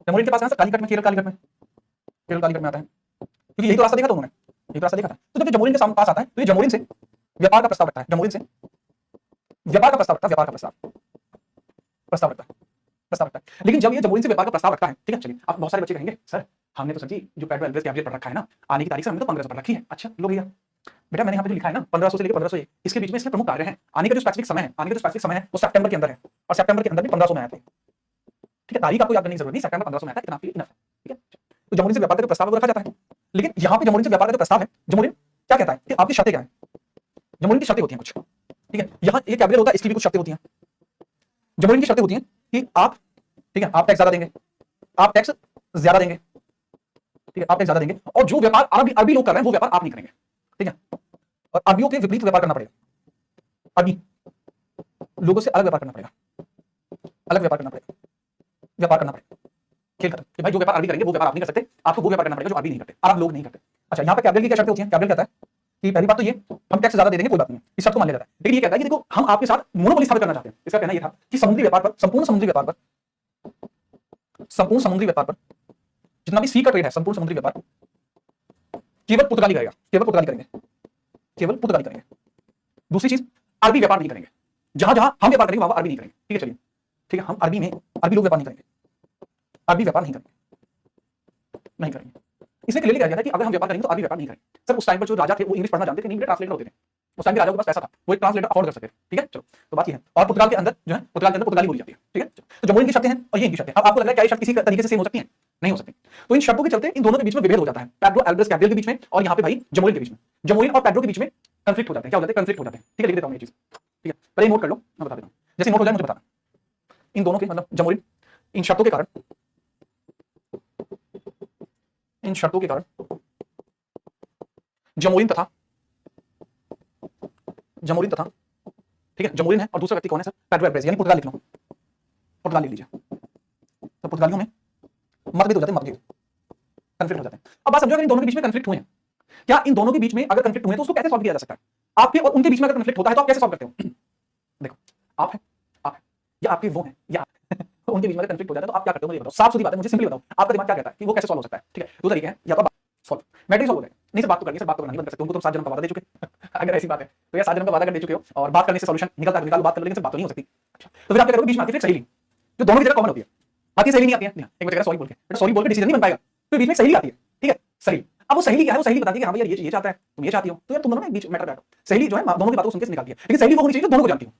जमोरिन के पास है सर, कालीकट में, केरल कालीकट में, केरल कालीकट में आता है, क्योंकि यही तो रास्ता देखा था उन्होंने, यही तो रास्ता देखा था। तो जब जमोरिन के पास आता है तो ये जमोरिन से व्यापार का प्रस्ताव रखता है, जमोरिन से व्यापार का प्रस्ताव रखता है, व्यापार का प्रस्ताव रखता है, प्रस्ताव रखता है। लेकिन जब ये जमोरिन से व्यापार का प्रस्ताव रखता है, ठीक है, चलिए अब बहुत सारे बच्चे कहेंगे सर हमने तो सर जी जो पेड्रो एल्वेज कैबिनेट पढ़ रखा है ना, आने की तारीख से हमने तो 1500 पढ़ रखी है। अच्छा लो भैया, बेटा मैंने यहाँ पे जो लिखा है ना 1500 से लेकर 1501, इसके बीच में इसके प्रमुख कार्य हैं, आने का जो स्पेसिफिक समय है, आने का जो स्पेसिफिक समय है वो सितंबर के अंदर है, और सितंबर के अंदर भी 1500 में आए थे, ठीक है, तारीख आपको याद करने की जरूरत नहीं, सितंबर 1500 में आया था, इतना आपके लिए इनफ है, ठीक है। तो जमोरिन से व्यापार का जो प्रस्ताव रखा जाता है, लेकिन यहाँ पे जमोरिन से व्यापार का जो प्रस्ताव है, जमोरिन क्या कहता है कि आपकी शर्तें क्या है, जमोरिन की शर्तें होती हैं कुछ, ठीक है, यहाँ ये कैबिनेट होता है, इसकी भी कुछ शर्तें होती हैं, जमोरिन की शर्तें होती हैं कि आप, ठीक है, आप टैक्स ज्यादा देंगे, आप टैक्स ज्यादा देंगे, ठीक है, आप टैक्स ज्यादा देंगे, और जो व्यापार अरबी लोग कर रहे हैं वो व्यापार आप नहीं करेंगे, ठीक है, और अरबियों के विपरीत व्यापार करना पड़ेगा, अरबी लोगों से अलग व्यापार करना पड़ेगा, अलग व्यापार करना पड़ेगा, व्यापार करना पड़ेगा, खेल खत्म कि भाई जो व्यापार अरबी करेंगे वो व्यापार आप नहीं कर सकते, आपको वो व्यापार करना पड़ेगा जो अरबी नहीं करते, अरब लोग नहीं करते। अच्छा, यहाँ पे कैबिनेट की क्या शर्तें होती हैं, कैबिनेट कहता है कि पहली बात तो ये हम टैक्स ज्यादा दे देंगे, कोई बात नहीं, इस शर्त को मान लिया जाता है, लेकिन ये कहता है कि देखो हम आपके साथ मोनोपोली स्थापित करना चाहते हैं। इसका कहना ये था कि समुद्री व्यापार पर, संपूर्ण समुद्री व्यापार पर, संपूर्ण समुद्री व्यापार पर जितना भी सी का ट्रेड है, संपूर्ण समुद्री व्यापार केवल पुर्तगाली करेगा, केवल पुर्तगाली करेंगे, केवल पुर्तगाली करेंगे। दूसरी चीज, अरबी व्यापार नहीं करेंगे, जहां जहां हम व्यापार करेंगे वहां अरबी नहीं करेंगे, ठीक है, चलिए, ठीक है, हम अरबी में अरबी लोग व्यापार नहीं करेंगे, अरबी व्यापार नहीं करेंगे, नहीं करेंगे। इसलिए क्लियरली कहा गया था कि अगर हम व्यापार करेंगे तो अरबी व्यापार नहीं करेंगे। सर उस टाइम पर जो राजा थे वो इंग्लिश पढ़ना जानते थे, नहीं ट्रांसलेटर होते थे, उस टाइम के राजा के पास पैसा था, वो एक ट्रांसलेटर अफोर्ड कर सकते थे, ठीक है, चलो तो बात ये है। और पुर्तगाल के अंदर जो है, पुर्तगाल के अंदर पुर्तगाली बोली जाती है, ठीक है, तो जमोरिन की शर्तें हैं और ये इनकी शर्तें। अब आपको लग रहा है क्या ये शर्त किसी तरीके से सेम हो सकती है, नहीं हो सकती, तो इन शर्तों के चलते इन दोनों के बीच में विभेद हो जाता है, पेड्रो एल्वेज कैबिनेट के बीच में और यहाँ पे भाई जमोरिन के बीच में, जमोरिन और पेड्रो के बीच में कंफ्लिक्ट हो जाते हैं, क्या हो जाते हैं, कंफ्लिक्ट हो जाते हैं, ठीक है, लिख देता हूं ये चीज, ठीक है, पहले नोट कर लो, मैं बता देता हूं, जैसे नोट हो जाए मुझे बताना। इन दोनों के मतलब जमोरिन इन शर्तों के कारण, इन शर्तों के कारण जमोरिन तथा, जमोरिन तथा, ठीक है, जमोरिन है और दूसरा व्यक्ति कौन है सर, पेड्रो एल्वेज, यानी पुर्तगाल लिख लो, पुर्तगाल लिख लीजिए, तो पुर्तगालियों में मतभेद हो जाते हैं, मतभेद, कंफ्लिक्ट हो जाते हैं। अब बात समझो, अगर इन दोनों के बीच में कंफ्लिक्ट हुए हैं, क्या इन दोनों के बीच में अगर कंफ्लिक्ट हुए तो उसको कैसे सॉल्व किया जा सकता है, आपके और उनके बीच में अगर कंफ्लिक्ट होता है तो आप कैसे सॉल्व करते हो। देखो आप है या आपके वो है या उनके बीच में कंफ्लिक्ट हो जाता है तो आप क्या करते हो, मुझे बताओ, साफ सीधी बात है, मुझे सिंपली बताओ आपका दिमाग क्या कहता है कि वो कैसे सॉल्व हो सकता है, ठीक है, दो तरीके हैं, या तो सॉल्व मैटर सॉल्व हो जाएगा, नहीं सर बात तो करनी है, सर बात तो करना नहीं बंद कर सकते, उनको तो 7 जन्म का वादा दे चुके अगर ऐसी बात है तो यार 7 जन्म का वादा कर दे चुके हो और बात करने से सॉल्यूशन निकलता है, निकालो बात कर लो, लेकिन सर बात तो नहीं हो सकती। अच्छा, तो फिर आप क्या करोगे, बीच में आती है सहेली, जो दोनों की जगह कॉमन होती है, बाकी सहेली नहीं आती है, एक बच्चे सॉरी बोल के, बट सॉरी बोल के डिसीजन नहीं बन पाएगा, तो बीच में सहेली आती है, ठीक है, सहेली। अब वो सहेली क्या है, वो सहेली बताती है कि हाँ भाई यार ये चाहता है, तुम ये चाहती हो, तो यार तुम दोनों ना बीच मैटर बैठो, सहेली जो है दोनों की बातों को सुनकर निकालती है, लेकिन सहेली वो होनी चाहिए जो दोनों को जानती हो,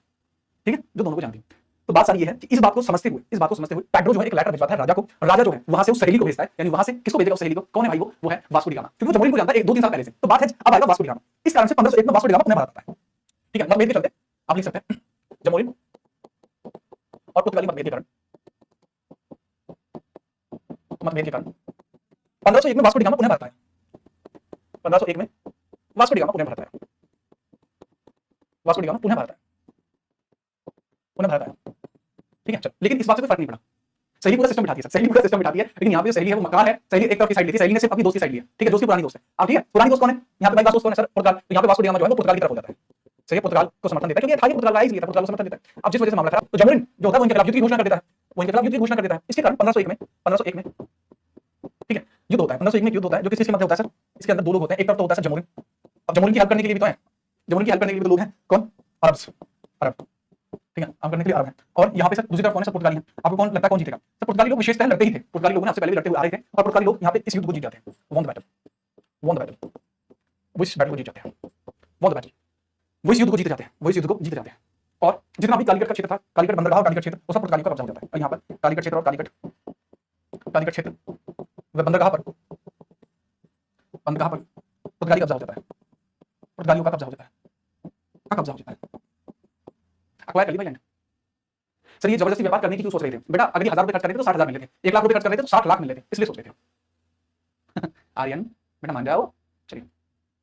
ठीक है, जो दोनों को जानती हो। तो बात सारी ये है कि इस बात को समझते हुए, पेड्रो जो है एक लेटर भिजवाता है राजा को, और राजा जो है वहां से उस सहेली को भेजता है, यानी वहां से किसको भेजेगा, उस सहेली को, कौन है भाई वो है वास्को डी गामा, क्योंकि वो जमोरिन को जानता है 1-2-3 साल पहले से, तो बात है अब आएगा वास्को डी गामा, इस कारण से 1501 में वास्को डी गामा पुणे भारत आता है, ठीक है, मतभेद के चलते आप लिख सकते हैं जमोरिन और पुर्तगाली मतभेद के कारण, मतभेद के कारण 1501 में वास्को डी गामा पुणे भारत आया, 1501 में वास्को डी गामा पुणे भारत आया, वास्को डी गामा पुणे भारत आया, पुणे भारत आया, ठीक है, चल, लेकिन इस बात से कोई फर्क नहीं पड़ा, सहेली पूरा सिस्टम बिठाती है, सहेली पूरा सिस्टम बिठाती है, लेकिन यहाँ पे जो सहेली है वो मकान है, सहेली एक तरफ की साइड लेती है, सहेली ने सिर्फ अपनी दोस्त की साइड लिया, ठीक है, दोस्त की पुरानी दोस्त है, अब ठीक है, पुरानी दोस्त कौन है, यहाँ पे भाई दोस्त कौन है सर, पुर्तगाल, तो यहाँ पे वास्को डी गामा जो है वो पुर्तगाल की तरफ हो जाता है, सही है, पुर्तगाल को समर्थन देता है, क्योंकि था ये पुर्तगाल का इसलिए था, पुर्तगाल को समर्थन देता है। अब जिस वजह से मामला था, तो जमोरिन जो होता है वो इनके खिलाफ युद्ध की घोषणा कर देता है, वो इनके खिलाफ युद्ध की घोषणा कर देता है, इसके कारण 1501 में ठीक है युद्ध होता है, 1501 में युद्ध होता है, जो किसके मध्य होता है सर, इसके अंदर दो लोग होते हैं, एक तरफ तो होता है सर जमोरिन, अब जमोरिन की हेल्प करने के लिए भी तो है, जमोरिन की हेल्प करने के लिए भी लोग हैं, कौन, अरब, ठीक है, हम करने के लिए अरब हैं, और यहाँ पे सर दूसरी तरफ कौन है सर, पुर्तगाली है। आपको कौन लगता है कौन जीतेगा सर, पुर्तगाली लोग विशेषतः लड़ते ही थे, पुर्तगाली लोगों ने आपसे पहले भी लड़ते हुए आ रहे थे, और पुर्तगाली लोग यहाँ पे इस युद्ध को जीत जाते हैं, won the battle, won the battle, वो इस बैटल को जीत जाते हैं, वॉन द बैटल, वो इस युद्ध को जीत जाते हैं, वो इस युद्ध को जीत जाते हैं, और जितना भी कालीकट का क्षेत्र था, कालीकट बंदरगाह और कालीकट क्षेत्र वो सब पुर्तगालियों का कब्जा हो जाता है, और यहाँ पर कालीकट क्षेत्र और कालीकट क्षेत्र व बंदरगाह पर पुर्तगाली कब्जा हो जाता है, पुर्तगालियों का कब्जा हो जाता है, कब्जा हो जाता है, अक्वायर कर ली भाई लैंड। सर ये जबरदस्ती व्यापार करने की क्यों सोच रहे थे बेटा, अगर 1000 रुपए खर्च कर रहे थे तो 60,000 मिल रहे थे, 1 लाख रुपए खर्च कर रहे थे तो 60 लाख मिल रहे थे, इसलिए सोच रहे थे आर्यन बेटा मान जाओ, चलिए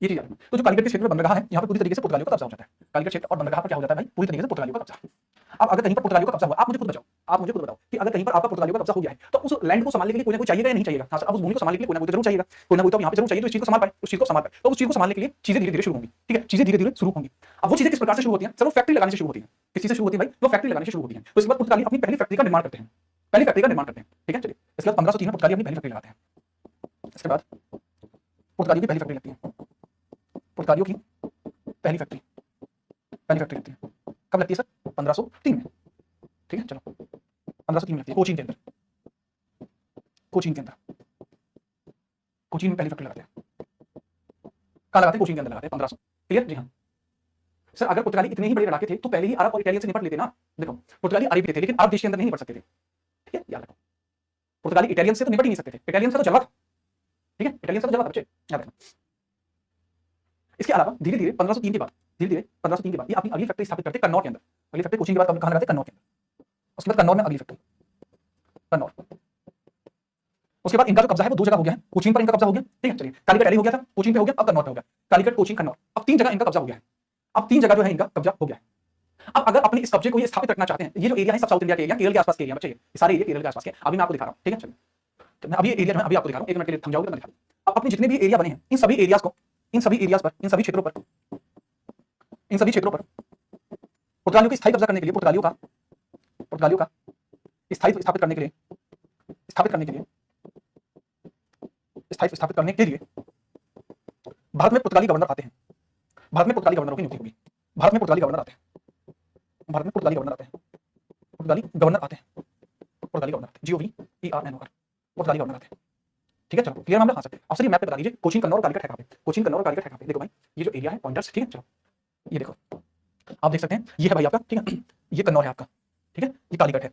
ये चीज याद रखना। तो जो कालीकट के क्षेत्र में बंदरगाह है, यहाँ पे पूरी तरीके से पुर्तगालियों का कब्जा हो जाता है। कालीकट क्षेत्र और बंदरगाह पर क्या हो जाता है भाई, पूरी तरीके से पुर्तगालियों का कब्जा। अब अगर कहीं पर पुर्तगालियों का कब्जा हुआ, आप मुझे खुद बताओ, आप मुझे खुद बताओ कि अगर कहीं पर आपका पुर्तगालियों का कब्जा हो गया है, तो उस लैंड को संभालने के लिए कोई ना कोई चाहिएगा या नहीं चाहिएगा? हाँ सर, अब उस भूमि को संभालने के लिए कोई ना कोई तो जरूर चाहिएगा, कोई ना कोई तो यहाँ पे जरूर चाहिए जो इस चीज को संभाल पाए, उस चीज को संभाल पाए। तो उस चीज को संभालने के लिए चीजें धीरे धीरे शुरू होंगी, ठीक है, चीजें धीरे धीरे शुरू होंगी। अब वो चीजें किस प्रकार से शुरू होती हैं सर? वो फैक्ट्री लगाने से शुरू होती है। किस चीज से शुरू होती है भाई? वो फैक्ट्री लगाने से शुरू होती है। तो इसके बाद पुर्तगाली अपनी पहली फैक्ट्री का निर्माण करते हैं, पहली फैक्ट्री का निर्माण करते हैं, ठीक है। चलिए, इसके बाद 1503 में पुर्तगाली अपनी पहली फैक्ट्री लगाते हैं। इसके बाद पुर्तगालियों की पहली फैक्ट्री लगती है, पुर्तगालियों की पहली फैक्ट्री लगती है। कब लगती है सर? 1503 में, ठीक है। चलो 1503 में लगती है कोचीन के अंदर, कोचीन के अंदर, कोचीन में पहली फैक्ट्री लगाते हैं। कहाँ लगाते हैं? कोचीन के अंदर लगाते हैं 1500। क्लियर? जी हाँ सर। अगर पुर्तगाली इतने ही बड़े लड़ाके थे तो पहले ही अरब और इटालियन से निपट लेते ना। देखो पुर्तगाली अरब थे लेकिन अरब देश के अंदर नहीं निपट सकते थे, ठीक है, याद रखो। पुर्तगाली इटालियन से तो निपट ही नहीं सकते थे, इटालियन का तो जलवा था, ठीक है, इटालियन का तो जलवा था बच्चे, याद रखना। इसके अलावा धीरे धीरे 1503 के बाद, धीरे धीरे 1503 के बाद ये अपनी अगली फैक्ट्री स्थापित करते कन्नौज के अंदर। अगली फैक्ट्री कोचीन के बाद कहाँ लगाते हैं? कन्नौज के अंदर। उसके बाद कन्नौज में अगली फैक्ट्री, कन्नौज। उसके बाद इनका जो कब्जा है वो दो जगह हो गया है, कोचीन पर इनका कब्जा हो गया, ठीक है। चलिए, कालीकट पहले हो गया था, कोचीन पे हो गया, अब कन्नौज पे हो गया। कालीकट, कोचीन, कन्नौज, अब 3 जगह इनका कब्जा हो गया है। अब 3 जगह जो है इनका कब्जा हो गया है। अब अगर अपने इस कब्जे को ये स्थापित रखना चाहते हैं, ये जो एरिया है सब साउथ इंडिया के एरिया, केरल के आसपास के एरिया बच्चे, ये सारे एरिया केरल के आसपास के। अभी मैं आपको दिखा रहा हूं, ठीक है। चलिए, तो मैं अभी ये एरिया जो है अभी आपको दिखा रहा हूं, 1 मिनट के लिए थम जाओगे तो मैं दिखा दूं। अब अपने जितने भी एरिया बने हैं, इन सभी एरियाज को, इन सभी एरियाज पर, इन सभी क्षेत्रों पर, इन सभी क्षेत्रों पर पुर्तगालियों का स्थायी कब्जा करने के लिए, पुर्तगालियों का स्थायित्व स्थापित करने के लिए, स्थापित करने के लिए, स्थायित्व स्थापित करने के लिए भारत में पुर्तगाली गवर्नर आते हैं। भारत में पुर्तगाली गवर्नरों की नियुक्ति होगी। भारत में पुर्तगाली गवर्नर आते हैं, भारत में पुर्तगाली गवर्नर आते हैं, पुर्तगाली गवर्नर आते हैं, पुर्तगाली गवर्नर आते हैं, GOVERNOR, पुर्तगाली गवर्नर आते हैं, ठीक है। चलो क्लियर मामला? हाँ सर। अब सर ये मैप पे बता दीजिए कोचीन, कन्नौज और कालीकट है कहाँ पे? कोचीन, कन्नौज और कालीकट है कहाँ पे? देखो भाई ये जो एरिया है पॉइंटर्स, ठीक है। चलो ये देखो, आप देख सकते हैं, ये है भाई आपका, ठीक है, ये कन्नौज है आपका, ठीक है, ये कालीकट है,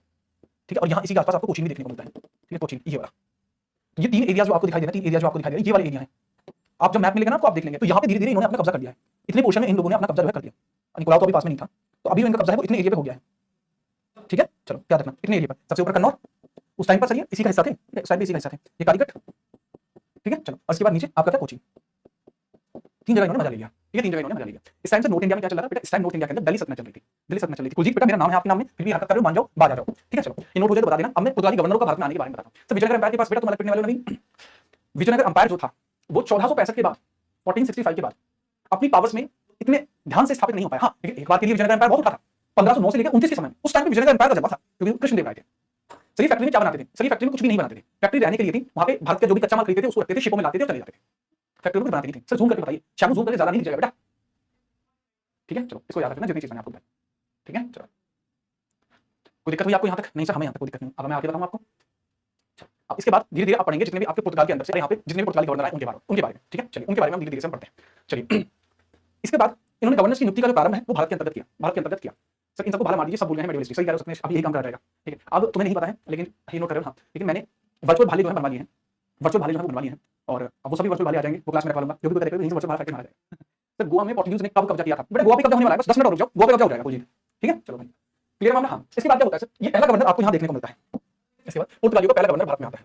ठीक है। और यहाँ इसी के आसपास आपको कोचीन भी देखने को मिलता है, ठीक है, कोचीन ये वाला। ये 3 एरिया जो आपको दिखाई दे रहा है, 3 एरिया जो आपको दिखाई दे रहा है, ये वाले एरिया है। आप जब मैप मिलेगा ना आपको, आप देख लेंगे, तो यहाँ पे धीरे धीरे इन्होंने अपना कब्जा कर लिया है। इतने पोर्शन में इन लोगों ने अपना कब्जा जो है कर लिया। निकोलाउ तो अभी पास में नहीं था, तो अभी इनका कब्जा है वो इतने एरिया पे हो गया है, ठीक है। चलो क्या रखना, इतने एरिया पर, सबसे ऊपर कन्नौज, उस टाइम पर सर ये इसी का हिस्सा थे, उस टाइम पे इसी का हिस्सा थे, ये कालीकट, ठीक है। चलो और इसके बाद नीचे आपका क्या? कोचीन। 3 जगह इन्होंने मजा ले लिया, ठीक है, 3 जगह इन्होंने मजा ले लिया। इस टाइम से नॉर्थ इंडिया में क्या चल रहा था बेटा? इस टाइम नॉर्थ इंडिया के अंदर दिल्ली सल्तनत चल रही थी, दिल्ली सल्तनत चल रही थी। कुलजीत बेटा मेरा नाम है आपके नाम में, फिर भी हरकत कर रहे हो, मान जाओ, बाज आ जाओ, ठीक है। चलो ये नोट हो जाए तो बता देना। अब मैं पुर्तगाली गवर्नरों का भारत में आने के बारे में बताता हूं। तो विजयनगर एम्पायर के पास बेटा तुम्हारे पिटने वाले नहीं, विजयनगर एम्पायर जो था वो 1465 के बाद, 1465 के बाद अपनी पावर्स में इतने ध्यान से स्थापित नहीं हो पाया। हाँ, एक बात के लिए विजयनगर एम्पायर बहुत उठा था 1509 से लेकर 29 के समय में। उस टाइम पे विजयनगर एम्पायर का जलवा था क्योंकि कृष्णदेव राय थे। सही फैक्ट्री में क्या बनाते थे? सही फैक्ट्री में कुछ भी नहीं बनाते थे, फैक्ट्री रहने के लिए थी। वहां पे भारत का जो भी कच्चा माल खरीदते थे उसको रखते थे, शिपों में लाते थे और चले जाते थे। फैक्ट्री में बनाते नहीं थे। सर जूम करके बताइए, शाम जूम करके ज्यादा नहीं दिखेगा बेटा, ठीक है। चलो इसको याद रखना, जितनी चीज मैंने आपको बताई, ठीक है। चलो कोई दिक्कत हुई आपको यहाँ तक? नहीं सर हमें यहाँ तक कोई दिक्कत नहीं। अब मैं आगे बताऊँ आपको। अब इसके बाद धीरे धीरे आप पढ़ेंगे जितने भी आपके पुर्तगाल के अंदर से यहाँ पे जितने भी पुर्तगाली गवर्नर आए उनके बारे में, ठीक है। चलिए उनके बारे में हम धीरे धीरे से पढ़ते हैं। चलिए इसके बाद इन्होंने गवर्नेंस की नियुक्ति का जो प्रारंभ है वो भारत के अंतर्गत किया, भारत के अंतर्गत किया। सर इन सबको भाला मार दीजिए, सब भूल गए हैं मेडिवल हिस्ट्री, सही कह रहे हो, सकते अभी यही काम करा जाएगा, ठीक है। अब तुम्हें नहीं पता है लेकिन ये नोट कर रहे हो, हाँ, लेकिन मैंने वर्चुअल भाले जो है बनवा लिए हैं, वर्चुअल भाले जो है बनवा लिए हैं, और अब वो सभी वर्चुअल भाले आ जाएंगे, वो क्लास में रखवा लूंगा, जो भी करेगा वर्चुअल भाला फैक्ट्री मारा जाएगा। सर गोवा में पोर्टुगीज ने कब कब्जा किया था? बेटा गोवा पे कब्जा होने वाला है, बस 10 मिनट और रुक जाओ, गोवा पे कब्जा हो जाएगा कुलजीत, ठीक है। चलो भाई क्लियर मामला? हाँ। इसके बाद क्या होता है सर? ये पहला गवर्नर आपको यहाँ देखने को मिलता है। इसके बाद पुर्तगालियों का पहला गवर्नर भारत में आता है।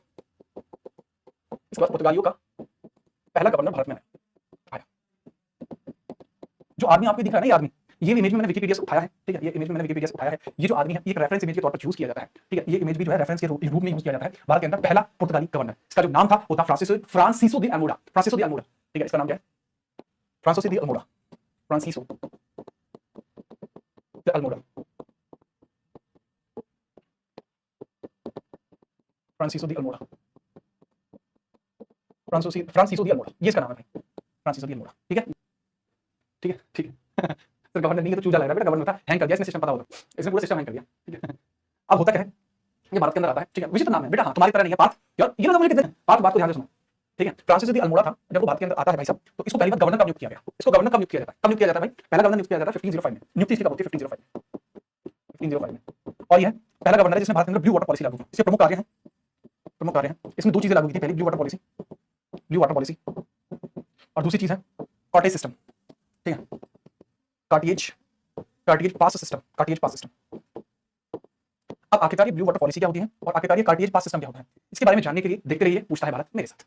इसके बाद पुर्तगालियों का पहला गवर्नर भारत में आया। जो आदमी आपको दिख रहा है ना, ये आदमी, ये इमेज में मैंने विकिपीडिया से उठाया है, ठीक है। ये इमेज में मैंने विकिपीडिया से उठाया है। ये जो आदमी है ये एक रेफरेंस इमेज के तौर पर यूज किया जाता है, ठीक है। ये इमेज भी जो है रेफरेंस के रूप में यूज किया जाता है। भारत के अंदर पहला पुर्तगाली गवर्नर, इसका जो नाम था वो था फ्रांसिसो दी अल्मोड़ा, फ्रांसिसो दी अल्मोड़ा, ठीक है। इसका नाम क्या है? फ्रांसिसो दी अल्मोड़ा, फ्रांसिसो दी अल्मोड़ा, फ्रांसिसो दी अल्मोड़ा, फ्रांसिसो दी अल्मोड़ा, ये इसका नाम है भाई, फ्रांसिसो दी अल्मोड़ा, ठीक है, ठीक है, ठीक है। सर गवर्नर नहीं है तो चूजा लग रहा है बेटा, गवर्नर था, हैंग कर दिया इसने, सिस्टम पता होगा, इसने पूरा सिस्टम हैंग कर दिया, ठीक है। अब होता क्या है, ये भारत के अंदर आता है, ठीक है। विचित्र नाम है बेटा, हाँ तुम्हारी तरह नहीं है पार्थ, यार ये ना मुझे कहते हैं पार्थ, बात को ध्यान से सुनो, ठीक है। फ्रांसिस दी अल्मोड़ा था, जब वो भारत के अंदर आता है भाई साहब, तो इसको पहली बार गवर्नर कब नियुक्त किया गया? इसको गवर्नर कब नियुक्त किया जाता है? कब नियुक्त किया जाता है भाई? पहला गवर्नर नियुक्त किया जाता है 1505 में, नियुक्ति इसकी कब होती है? 1505 में, और यह पहला गवर्नर है जिसने भारत के अंदर ब्लू वाटर पॉलिसी लागू की। इसके प्रमुख कार्य हैं, प्रमुख कार्य हैं, इसमें 2 चीजें लागू की थी, पहली blue water policy, blue water policy, और दूसरी चीज है कॉटेज सिस्टम, ठीक है, कार्टिएज पास सिस्टम, कार्टिएज पास सिस्टम। अब आखिरकार ये ब्लू वाटर पॉलिसी क्या होती है और आखिरकार ये कार्टिएज पास सिस्टम क्या होता है, इसके बारे में जानने के लिए देखते रहिए पूछता है भारत मेरे साथ।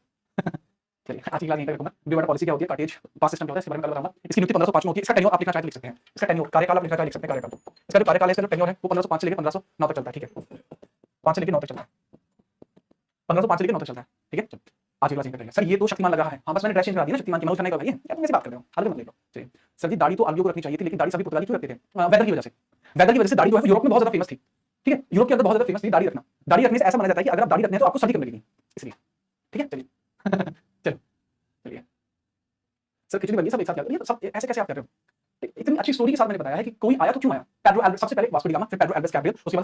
चलिए आज की क्लास यहीं तक रखूंगा। ड्यू पॉलिसी क्या होती है, कार्टेज पास सिस्टम क्या होता है, इसके बारे में कल बताऊंगा। इसकी नियुक्ति 1505 में होती है। इसका टेन्योर आप लिखना चाहे तो लिख सकते हैं। इसका टेन्योर कार्यकाल आप लिखना चाहे लिख सकते हैं, कार्यकाल इसका जो कार्यकाल है, इसका जो टेन्योर है वो 1505 से लेकर 1509 तक चलता है। ठीक है, 5 से लेकर 9 तक चलता है, 1505 से लेकर 9 तक चलता है। ठीक है, चलो आज की क्लास यहीं तक रहेगा। सर ये तो शक्तिमान लग रहा है। हाँ बस मैंने ड्रेस चेंज करा दी ना, शक्तिमान की मैं उठाने का भाई है या तुम ऐसे बात कर रहे हो, हल्के मत ले लो। चलिए सर जी, दाढ़ी तो आलियों को रखनी चाहिए थी, लेकिन दाढ़ी सभी पुर्तगाली क्यों रखते थे? वेदर की वजह से। वेदर की वजह से दाढ़ी जो है यूरोप में बहुत ज्यादा फेमस थी। ठीक है, यूरोप के अंदर बहुत ज्यादा फेमस थी दाढ़ी रखना। दाढ़ी रखने से ऐसा माना जाता है कि अगर आप दाढ़ी रखते हैं तो आपको सर्दी कम लगेगी, इसलिए। ठीक है, चलिए चलो चलिए सर खिचड़ी बन गई, सब एक साथ क्या, ये तो सब ऐसे कैसे आप कर रहे हो? इतनी अच्छी स्टोरी के साथ मैंने बताया है कि कोई आया तो क्यों आया। पेड्रो एल्वेस सबसे पहले वास्को डी गामा, फिर पेड्रो एल्वेस कैब्रियल, उसके बाद